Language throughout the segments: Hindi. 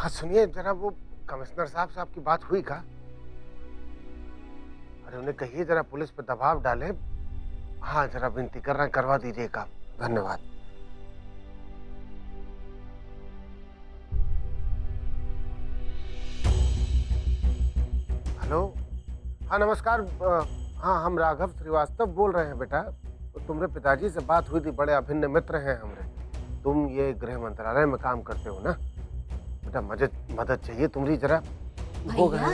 हाँ सुनिए जरा, वो कमिश्नर साहब से आपकी बात हुई का? अरे उन्हें कहिए जरा पुलिस पे दबाव डाले। हाँ जरा विनती कर रहे हैं, करवा दीजिए काम। धन्यवाद। हेलो, हाँ नमस्कार। हाँ हम राघव श्रीवास्तव बोल रहे हैं बेटा। तो तुम्हारे पिताजी से बात हुई थी, बड़े अभिन्न मित्र हैं हमरे। तुम ये गृह मंत्रालय में काम करते हो ना बेटा, मदद चाहिए तुम्हारी जरा। हो गया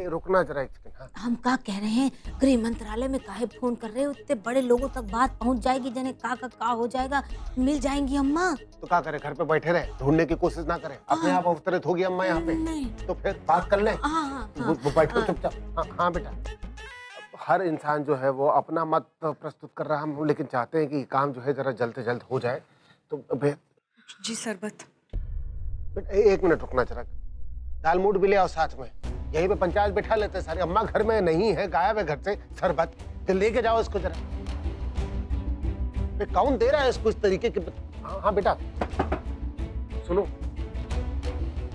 रुकना जरा एक सेकंड। हाँ हम का कह रहे हैं, गृह मंत्रालय में काहे फोन कर रहे हो? इतने बड़े लोगों तक बात पहुंच जाएगी, जने का हो जाएगा, मिल जाएंगी अम्मा। तो क्या करे, घर पे बैठे रहे, ढूंढने की कोशिश ना करें, अपने आप अवतरित होगी अम्मा यहाँ पे। नहीं। तो फिर बात कर ले। हाँ, वो बैठो चुपचाप। हाँ बेटा, हर इंसान जो है वो अपना मत प्रस्तुत कर रहा है, हम लेकिन चाहते हैं कि काम जो है जरा जल्द से जल्द हो जाए। तो जी सरबत। बेटा एक मिनट रुकना जरा, दाल मूड भी ले आओ साथ में, यहीं पे पंचायत बैठा लेते हैं सारे। अम्मा घर में नहीं है, गायब है घर से। शरबत तो लेके जाओ इसको जरा। कौन दे रहा है इसको इस तरीके के? हाँ बेटा सुनो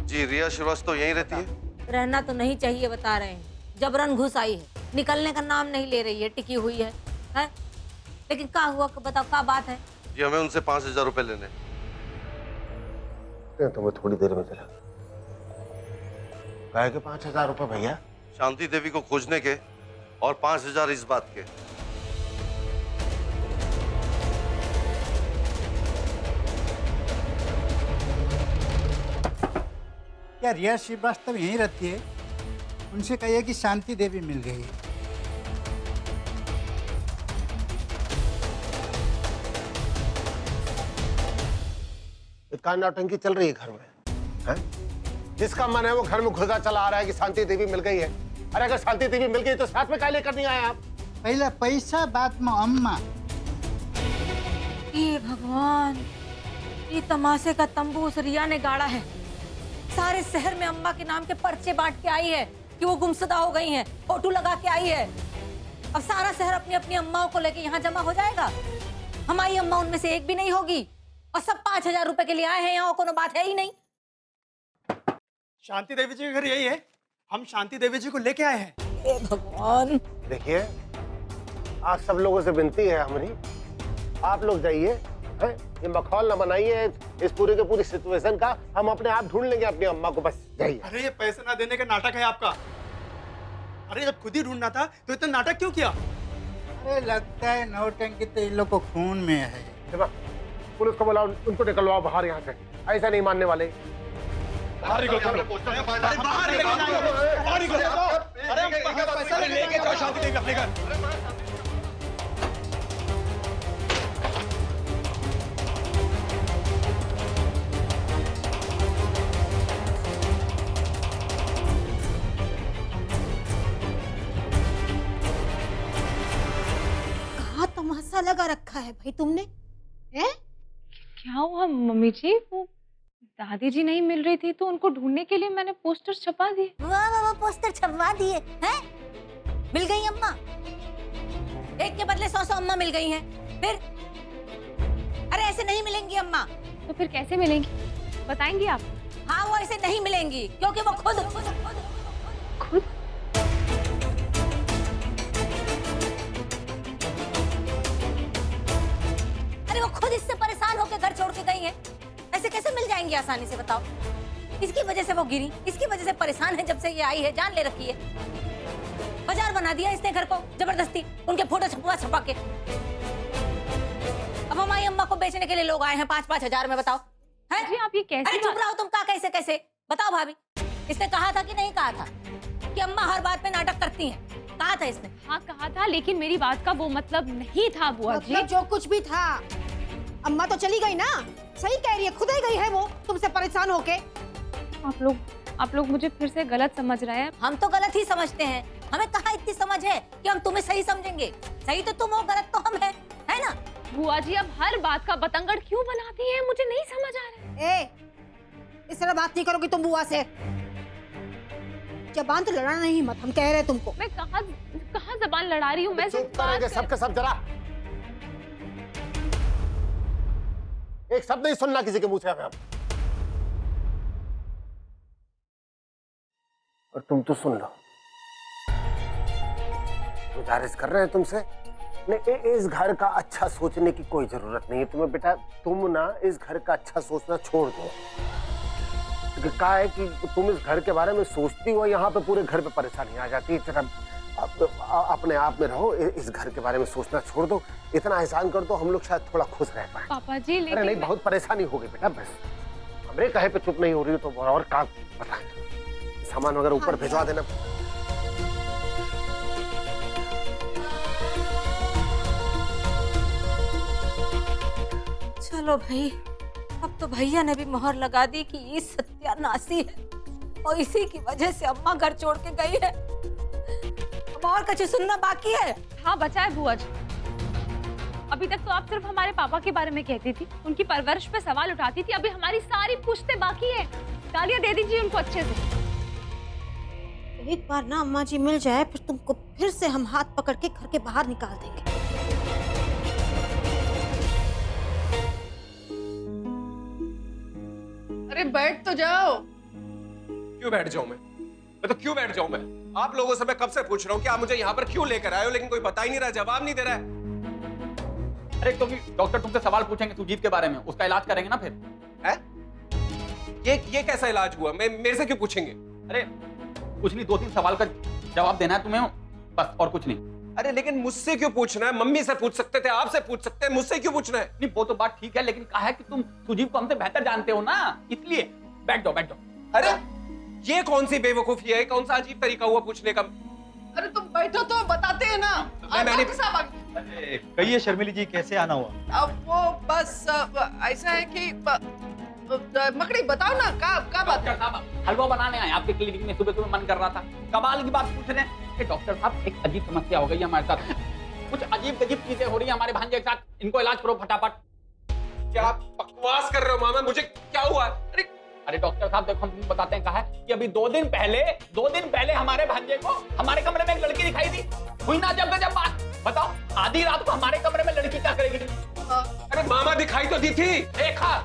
जी, रिया श्रीवास्तव यहीं रहती है? रहना तो नहीं चाहिए बता रहे हैं, जबरन घुस आई है, निकलने का नाम नहीं ले रही है, टिकी हुई है? लेकिन क्या हुआ बताओ, क्या बात है? जी हमें उनसे 5,000 रुपए लेने। तुम्हें थोड़ी देर में चला कहे के 5,000 रुपए भैया? शांति देवी को खोजने के और 5,000 इस बात के। क्या रिया श्रीवास्तव यहीं रहती है? उनसे कहिए कि शांति देवी मिल गई है। नौटंकी चल रही है घर में है? जिसका मन है वो घर में घुसा चला आ रहा है कि शांति देवी मिल गई है। अरे अगर शांति देवी मिल गई तो साथ में क्या लेकर नहीं आए आप? पहले पैसा बाद में अम्मा। ये भगवान, ये तमाशे का तंबू उस रिया ने गाड़ा है। सारे शहर में अम्मा के नाम के पर्चे बांट के आई है कि वो गुमशुदा हो गई हैं, फोटो लगा के आई है। अब सारा शहर अपनी अपनी अम्माओं को लेके यहाँ जमा हो जाएगा। हमारी अम्मा उनमें से एक भी नहीं होगी, और सब 5,000 रुपए के लिए आए हैं यहाँ, कोनो बात है ही नहीं। शांति देवी जी के घर यही है, हम शांति देवी जी को लेके आए हैं। हे भगवान। देखिए आज सब लोगों से विनती है हमारी, आप लोग जाइए, ये मखौल न बनाइए इस पूरी के पूरी सिचुएशन का। हम अपने आप ढूंढ लेंगे अपनी अम्मा को, बस जाइए। अरे ये पैसे ना देने का नाटक है आपका। अरे जब खुद ही ढूंढना था तो इतना नाटक क्यों किया? अरे लगता है नौटंकी तो इन लोग को खून में है। पुलिस को बुलाओ, उनको निकलवाओ बाहर यहाँ से, ऐसा नहीं मानने वाले। बाहर निकलो, बाहर निकलो, बाहर निकलो। अरे पैसा लेके जाओ शांति देवी अपने घर। कहाँ तमाशा लगा रखा है भाई तुमने? हैं? क्या हुआ मम्मी जी? वो दादी जी नहीं मिल रही थी तो उनको ढूंढने के लिए मैंने पोस्टर छपा दिए। वाह पोस्टर छपवा दिए हैं? मिल गई अम्मा? एक के बदले 100 अम्मा मिल गई हैं। फिर अरे ऐसे नहीं मिलेंगी अम्मा। तो फिर कैसे मिलेंगी, बताएंगी आप? हाँ वो ऐसे नहीं मिलेंगी, क्योंकि वो खुद अरे वो खुद इससे परेशान होकर घर छोड़ के गई है। ऐसे कैसे मिल जाएंगी आसानी से बताओ? इसकी वजह से वो गिरी, इसकी वजह से परेशान है, जब से ये आई है जान ले रखी है। बाजार बना दिया इसने घर को जबरदस्ती, उनके फोटो छपा के। अब हमारी अम्मा को बेचने के लिए लोग आए हैं 5-5 हजार में, बताओ है? जी आप ये कैसे? अरे चुप रहो तुम, का कैसे बताओ भाभी। इसने कहा था कि नहीं कहा था कि अम्मा हर बात पे नाटक करती हैं? कहा था इसने? हाँ कहा था, लेकिन मेरी बात का वो मतलब नहीं था बुआ जी। मतलब जो कुछ भी था, अम्मा तो चली गई ना। सही कह रही है, खुद ही गई है वो तुमसे परेशान होके। आप लोग मुझे फिर से गलत समझ रहे हैं। हम तो गलत ही समझते हैं, हमें कहाँ इतनी समझ है कि हम तुम्हें सही समझेंगे। सही तो तुम हो, गलत तो हम है ना? बुआ जी अब हर बात का बतंगड़ क्यों बनाती हैं, मुझे नहीं समझ आ रहा है। इस तरह बात नहीं करोगी तुम बुआ से। जबान तो लड़ाना नहीं मत, हम कह रहे हैं तुमको। मैं कहाँ जबान लड़ा रही हूँ? मैं चुप करेंगे सबके सब जरा। एक शब्द नहीं सुनना किसी के मुंह से हमें। और तुम तो सुन लो, गुजारिश कर रहे हैं तुमसे, नहीं इस घर का अच्छा सोचने की कोई जरूरत नहीं है तुम्हें बेटा। तुम ना इस घर का अच्छा सोचना छोड़ दो, क्योंकि क्या है कि तुम इस घर के बारे में सोचती हो, यहाँ पे पूरे घर पे परेशानी आ जाती है। जरा अपने आप में रहो, इस घर के बारे में सोचना छोड़ दो, इतना एहसान कर दो, हम लोग शायद थोड़ा खुश रह पाए। पापा जी अरे लेकिन नहीं, बहुत परेशानी हो गई बेटा, बस हमरे कहे पे चुप नहीं हो रही हो तो और काम बताएं, सामान वगैरह ऊपर भिजवा देना। चलो भाई, अब तो भैया ने भी मोहर लगा दी कि ये सत्यानाशी है और इसी की वजह से अम्मा घर छोड़ के गई है। अब और कुछ सुनना बाकी है। हाँ बचा है बुआ जी। अभी तक तो आप सिर्फ हमारे पापा के बारे में कहती थी, उनकी परवरिश पे सवाल उठाती थी। अभी हमारी सारी पुश्तें बाकी है। गालियां दे दीजिए उनको अच्छे से। एक बार ना अम्मा जी मिल जाए, फिर तुमको फिर से हम हाथ पकड़ के घर के बाहर निकाल देंगे। अरे बैठ तो जाओ। क्यों बैठ जाऊं मैं तो क्यों बैठ जाऊं मैं? आप लोगों से मैं कब से पूछ रहा हूं कि आप मुझे यहाँ पर क्यों लेकर आए हो, लेकिन कोई बता ही नहीं रहा, जवाब नहीं दे रहा है। अरे तो डॉक्टर तुमसे सवाल पूछेंगे सुजीत के बारे में, उसका इलाज करेंगे ना फिर। है? ये कैसा इलाज हुआ? मेरे से क्यों पूछेंगे? अरे कुछ नहीं, 2-3 सवाल का जवाब देना है तुम्हें, बस और कुछ नहीं। अरे लेकिन मुझसे क्यों पूछना है? मम्मी से पूछ सकते थे, आपसे पूछ सकते हैं, मुझसे क्यों पूछना है? नहीं वो तो बात ठीक है, लेकिन कहा है कि तुम सुजीत को हमसे बेहतर जानते हो ना, इसलिए बैठ जाओ बैठ जाओ। अरे ये कौन सी बेवकूफी है, कौन सा अजीब तरीका हुआ पूछने का? अरे तुम बैठो तो बताते हैं ना। मैंने कहिए शर्मिली जी, कैसे आना हुआ? अब वो बस ऐसा है कि मकड़ी बताओ ना, का बात है? हलवा बनाने आए आपके क्लिनिक में, सुबह सुबह मन कर रहा था, कमाल की बात पूछ रहे हैं कि डॉक्टर साहब एक अजीब समस्या हो गई है हमारे साथ, कुछ अजीब अजीब चीजें हो रही है हमारे भांजे के साथ, इनको इलाज करो फटाफट। क्या बकवास कर रहे हो मामा? मुझे क्या हुआ? अरे डॉक्टर साहब देखो, हम तुमको बताते हैं, कहा है कि अभी 2 दिन पहले हमारे भांजे को हमारे कमरे में एक लड़की दिखाई दी। हुई ना जब बात, बताओ आधी रात को हमारे कमरे में लड़की क्या करेगी? अरे मामा दिखाई तो दी थी। देखा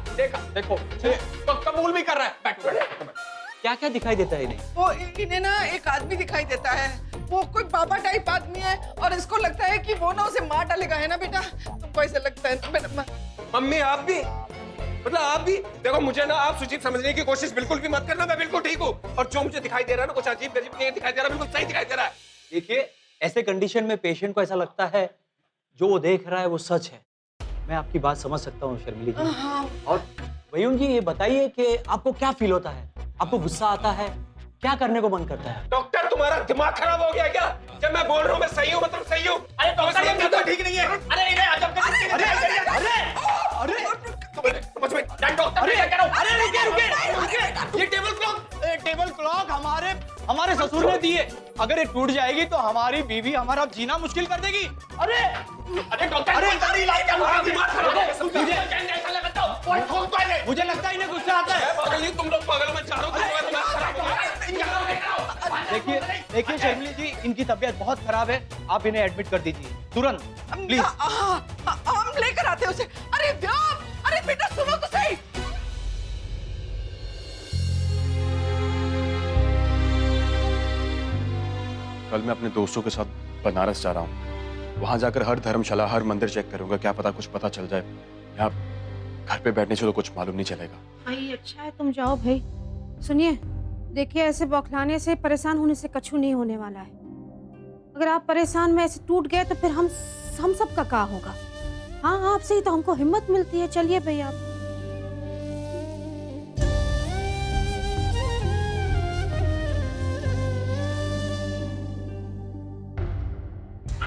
देखो तो कबूल भी कर रहा है। बैठो। क्या क्या दिखाई देता है इन्हें? वो इन्हें ना एक आदमी दिखाई देता है, वो कोई बाबा टाइप आदमी है, और इसको लगता है कि वो ना उसे मार डालेगा, है ना बेटा? तुमको ऐसा लगता है? मम्मी आप भी, मतलब आप भी देखो, मुझे ना आप सुजीत समझने की कोशिश बिल्कुल भी मत करना, मैं बिल्कुल ठीक हूँ, और जो मुझे दिखाई दे रहा है ना कुछ अजीब गजीब नहीं दिखाई दे रहा, बिल्कुल सही दिखाई दे रहा है। देखिए, ऐसे कंडीशन में पेशेंट को ऐसा लगता है जो वो देख रहा है वो सच है। मैं आपकी बात समझ सकता हूँ शर्मिली जी। और वयुन जी, ये बताइए कि आपको क्या फील होता है? आपको गुस्सा आता है? क्या करने को मन करता है? डॉक्टर तुम्हारा दिमाग खराब हो गया क्या? जब मैं बोल रहा हूँ मैं सही हूँ मतलब सही हूँ। अरे डॉक्टर ये तो ठीक नहीं है। अरे इन्हें अजब डॉक्टर अरे क्या कह रहा हूँ? अरे रुके, ये टेबल क्लॉक हमारे ससुर ने दी है। अगर ये टूट जाएगी तो हमारी बीवी हमारा जीना मुश्किल कर देगी। अरे डॉक्टर मुझे लगता है इन्हें गुस्सा आता है। तुम लोग पागल में चारों देखिए शर्मिली जी, इनकी तबीयत बहुत खराब है, आप इन्हें एडमिट कर दीजिए तुरंत प्लीज। हम लेकर आते हैं उसे। अरे व्याप, अरे बेटा सुनो तो सही। कल मैं अपने दोस्तों के साथ बनारस जा रहा हूँ, वहां जाकर हर धर्मशाला हर मंदिर चेक करूंगा, क्या पता कुछ पता चल जाए। यहाँ घर पे बैठने से तो कुछ मालूम नहीं चलेगा। भाई अच्छा है तुम जाओ भाई। सुनिए, देखिए ऐसे बौखलाने से, परेशान होने से कछु नहीं होने वाला है। अगर आप परेशान में ऐसे टूट गए तो फिर हम सब का होगा। हाँ आपसे ही तो हमको हिम्मत मिलती है। चलिए भाई आप।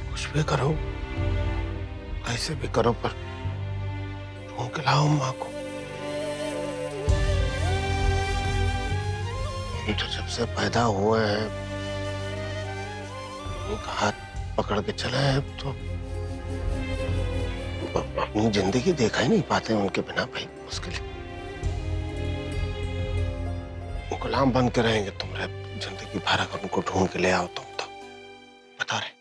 कुछ भी करो, ऐसे भी करो, पर ढूंढ के लाओ माँ को। तो जब से पैदा हुए हैं उनका हाथ पकड़ के चले हैं, तो अपनी जिंदगी देखा ही नहीं पाते उनके बिना भाई, मुश्किल। गुलाम बन के रहेंगे तुम्हारे जिंदगी भर, अगर उनको ढूंढ के ले आओ तुम तो। बता रहे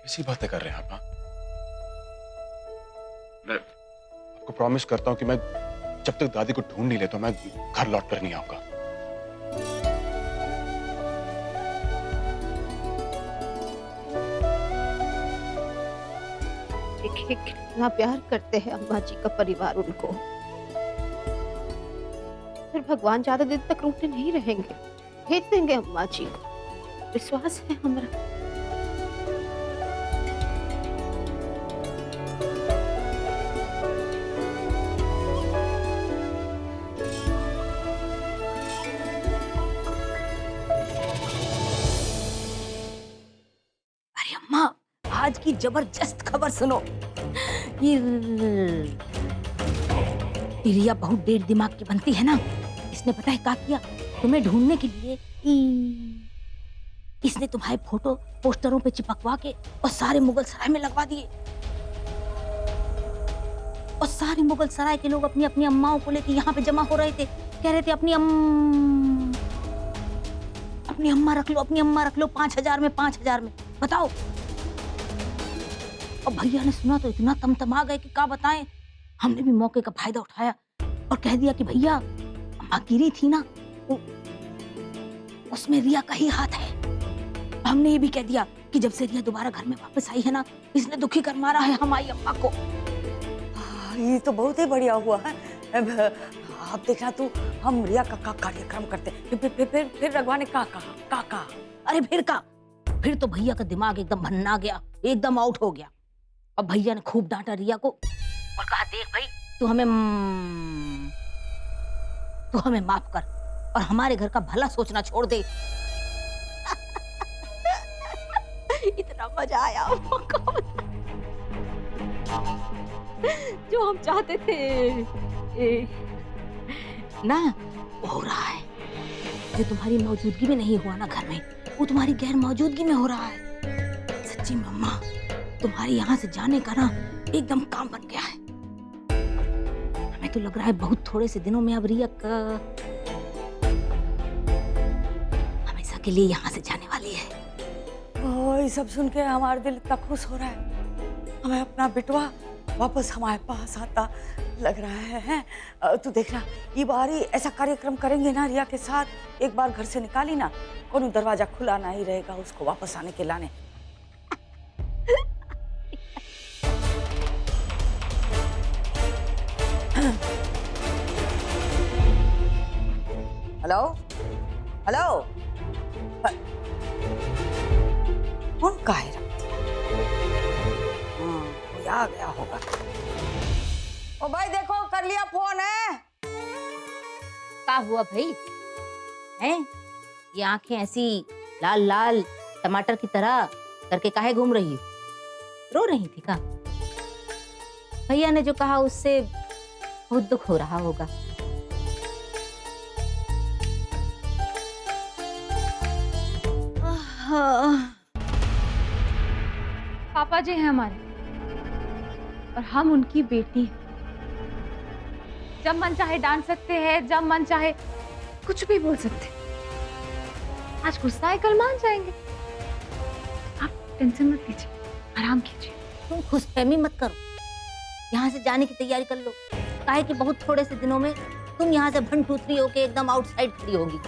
कैसी बातें कर रहे हैं आप? मैं आपको प्रॉमिस करता हूँ कि मैं जब तक दादी को ढूंढ नहीं ले तो मैं घर लौट कर नहीं आऊंगा। देखिए कितना प्यार करते हैं अम्मा जी का परिवार उनको। फिर भगवान ज्यादा दिन तक रूठे नहीं रहेंगे, भेज देंगे अम्मा जी को, विश्वास है हमारा। अरे अम्मा, आज की जबरदस्त खबर सुनो। ये रिया बहुत डेढ़ दिमाग की बनती है ना। इसने पता है क्या किया? तुम्हें ढूंढने के लिए इसने तुम्हारे फोटो पोस्टरों पे चिपकवा के और सारे मुगल सराय में लगवा दिए। और सारे मुगल सराय के लोग अपनी अपनी अम्माओं को लेके यहाँ पे जमा हो रहे थे। कह रहे थे अपनी अम्मा रख लो, अपनी अम्मा रख लो, 5,000 में, 5,000 में। बताओ। और भैया ने सुना तो इतना तमतमा गए कि क्या बताएं। हमने भी मौके का फायदा उठाया और कह दिया कि भैया अम्मा गिरी थी ना, उसमें रिया का ही हाथ है। हमने ये भी कह दिया कि जब से रिया दोबारा घर में वापस आई है ना, इसने दुखी कर मारा है हमारी अम्मा को। ये तो बहुत ही बढ़िया हुआ है। अब देखना तू, हम रिया का कार्यक्रम करते। फिर रघुआ ने कहा। अरे फिर तो भैया का दिमाग एकदम भन्ना गया, एकदम आउट हो गया। अब भैया ने खूब डांटा रिया को और कहा, देख भाई, तू हमें माफ कर और हमारे घर का भला सोचना छोड़ दे। इतना मजा आया जो हम चाहते थे ना, वो हो रहा है। जो तुम्हारी मौजूदगी में नहीं हुआ ना घर में, वो तुम्हारी गैर मौजूदगी में हो रहा है। सच्ची मम्मा, तुम्हारे यहाँ से जाने का ना एकदम काम बन गया है। हमें तो लग रहा है बहुत थोड़े से दिनों में अब रिया हमेशा के लिए यहाँ से जाने वाली है। ये सब सुन के हमारा दिल इतना खुश हो रहा है। हमें अपना बिटवा वापस हमारे पास आता लग रहा है। तू देखना, ये बार ही ऐसा कार्यक्रम करेंगे ना रिया के साथ, एक बार घर से निकाली ना, कोनो दरवाजा खुला ना ही रहेगा उसको वापस आने के लाने। हेलो हेलो, कौन का है? कोई आ गया होगा। ओ भाई देखो, कर लिया फोन है। क्या हुआ भाई? हैं? ये आंखें ऐसी लाल लाल टमाटर की तरह करके काहे घूम रही हो? रो रही थी क्या? भैया ने जो कहा उससे बहुत दुख हो रहा होगा। पापा जी हैं हमारे और हम उनकी बेटी हैं। जब मन चाहे डांट सकते हैं, जब मन चाहे कुछ भी बोल सकते हैं। आज गुस्सा है, कल मान जाएंगे। आप टेंशन मत लीजिए, आराम कीजिए। तुम खुशफहमी मत करो, यहाँ से जाने की तैयारी कर लो। काहे कि बहुत थोड़े से दिनों में तुम यहाँ से भन-ठूथरी होके एकदम आउटसाइड खड़ी होगी।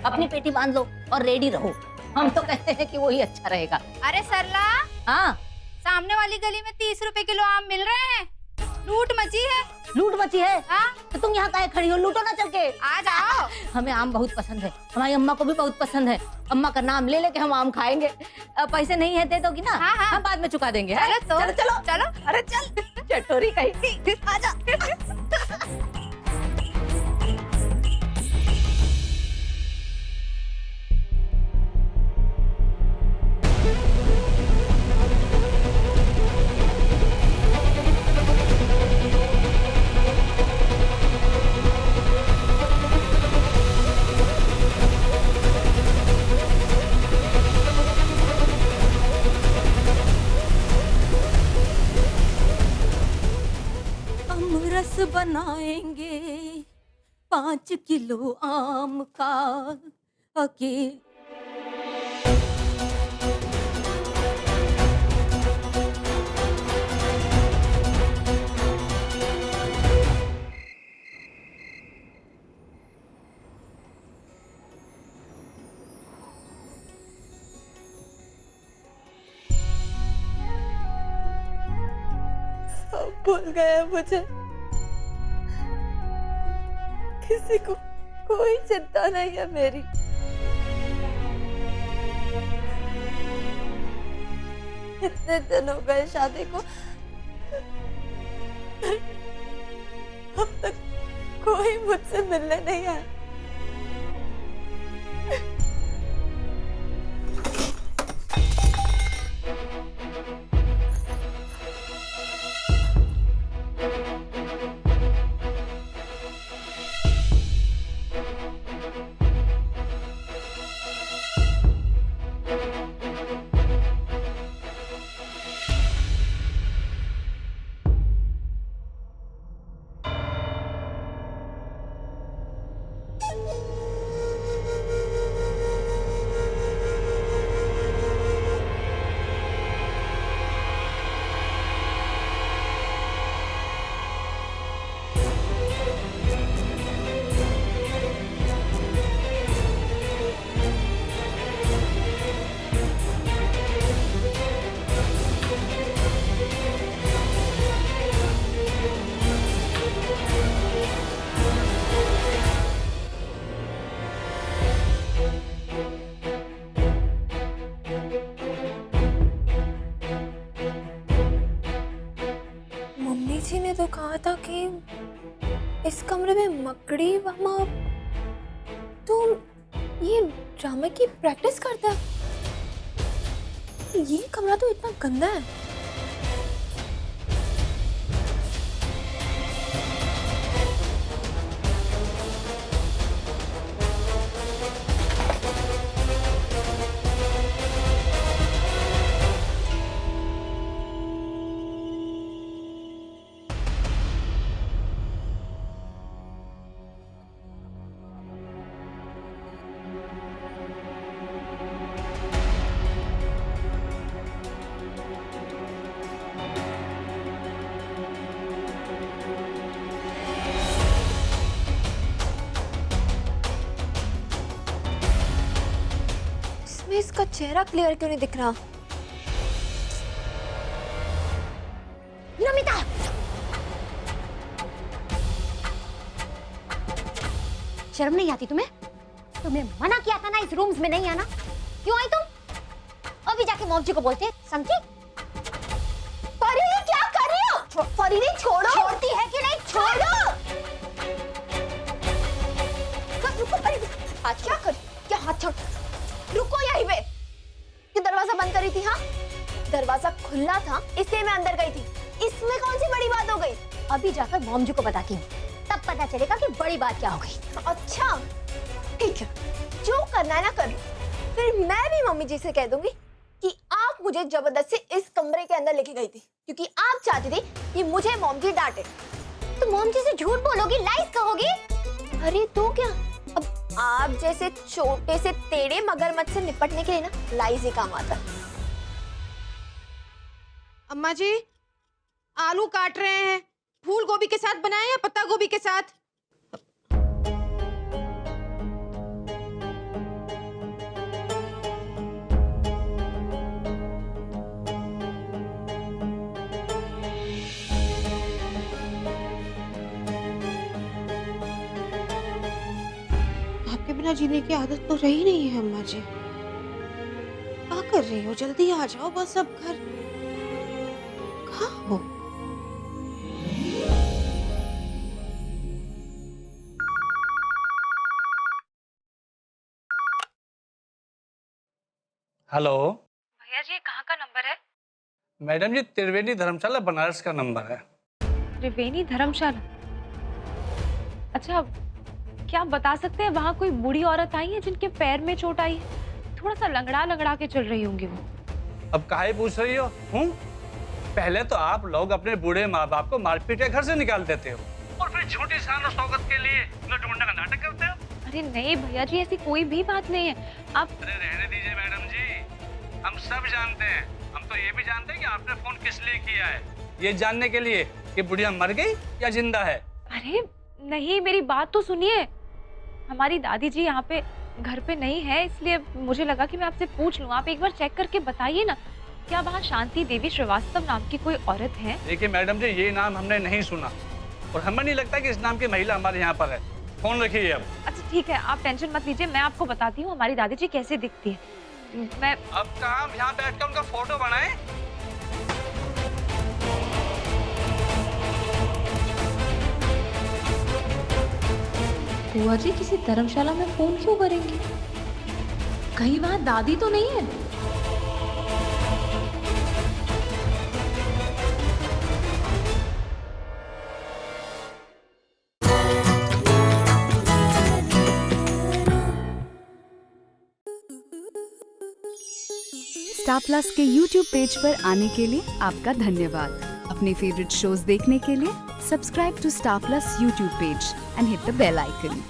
अपनी पेटी बांध लो और रेडी रहो। हम तो कहते हैं कि वही अच्छा रहेगा। अरे सरला, हाँ, सामने वाली गली में 30 रुपए किलो आम मिल रहे हैं। लूट मची है। लूट मची है? हाँ? तो तुम यहाँ काहे खड़ी हो? लूटो ना चल के। आ जाओ। हमें आम बहुत पसंद है, हमारी अम्मा को भी बहुत पसंद है। अम्मा का नाम ले लेके हम आम खाएंगे। पैसे नहीं है दे दोगी ना? हाँ, हाँ। हम बाद में चुका देंगे। चलो तो, चलो चलो चलो। अरे चल, चटोरी कहीं आजा। रस बनाएंगे 5 किलो आम का अकेले। सब भूल गए मुझे। किसी को कोई चिंता नहीं है मेरी। इतने दिन हो गए शादी को, अब तक कोई मुझसे मिलने नहीं आया। जी ने तो कहा था कि इस कमरे में मकड़ी मामा तो ये ड्रामे की प्रैक्टिस करता है। ये कमरा तो इतना गंदा है। इसका चेहरा क्लियर क्यों नहीं दिख रहा? नमिता! शर्म नहीं आती तुम्हें? तुम्हें मना किया था ना इस रूम्स में नहीं आना। क्यों आई तुम? अभी जाके मॉम जी को बोलते, समझी? परी ये क्या कर रही हो? परी नहीं, छोड़ो। छोड़ती है कि नहीं? छोड़ो! रुको परी, हाथ क्या कर? क्या हाथ छोड़? रुको यहीं पे। कि दरवाजा बंद करी थी? हाँ, दरवाजा खुला था इसलिए मैं अंदर गई थी। इसमें कौन सी बड़ी बात हो गई? अभी जाकर मॉम जी को बताती हूँ, तब पता चलेगा कि बड़ी बात क्या हो गई। अच्छा ठीक है, जो करना है ना कर लो। फिर मैं भी मम्मी जी से कह दूंगी कि आप मुझे जबरदस्ती इस कमरे के अंदर लेके गई थी क्योंकि आप चाहती थी कि मुझे मॉम जी डांटे। तो मॉम जी से झूठ बोलोगी, लाइस कहोगी? अरे तो क्या, अब आप जैसे छोटे से टेढ़े मगरमच्छ से निपटने के लिए ना लाइस ही काम आता है। अम्मा जी आलू काट रहे हैं, फूल गोभी के साथ बनाए या पत्ता गोभी के साथ? आपके बिना जीने की आदत तो रही नहीं है अम्मा जी। क्या कर रही हो? जल्दी आ जाओ बस, अब घर कहाँ हो? हेलो भैया जी, कहाँ का नंबर है? मैडम जी, त्रिवेणी धर्मशाला बनारस का नंबर है। त्रिवेणी धर्मशाला? अच्छा, क्या आप बता सकते हैं वहाँ कोई बूढ़ी औरत आई है जिनके पैर में चोट आई है? थोड़ा सा लंगड़ा लंगड़ा के चल रही होंगी वो। अब काहे पूछ रही हो? पहले तो आप लोग अपने बूढ़े माँ बाप को मारपीट के घर से निकाल देते हो और फिर झूठी शान और शौकत के लिए ढूंढने का नाटक करते हो। अरे नहीं भैया जी, ऐसी कोई भी बात नहीं है। आप अरे रहने दीजिए मैडम जी, हम सब जानते हैं। हम तो ये भी जानते हैं कि आपने फोन किस लिए किया है, ये जानने के लिए कि बुढ़िया मर गई या जिंदा है। अरे नहीं, मेरी बात तो सुनिए। हमारी दादी जी यहाँ पे घर पे नहीं है, इसलिए मुझे लगा कि मैं आपसे पूछ लूँ। आप एक बार चेक करके बताइए ना। क्या वहाँ शांति देवी श्रीवास्तव नाम की कोई औरत है? देखिए मैडम जी, ये नाम हमने नहीं सुना और हमें नहीं लगता कि इस नाम की महिला हमारे यहाँ पर है। फोन रखिए अब। अच्छा ठीक है, आप टेंशन मत लीजिए, मैं आपको बताती हूँ हमारी दादी जी कैसे दिखती है। मैं अब काम यहाँ बैठ कर उनका फोटो बनाए। बुआ जी किसी धर्मशाला में फोन क्यों करेंगे? कहीं वहाँ दादी तो नहीं है? स्टार प्लस के YouTube पेज पर आने के लिए आपका धन्यवाद। अपने फेवरेट शोज देखने के लिए subscribe to star plus YouTube page and hit the bell icon.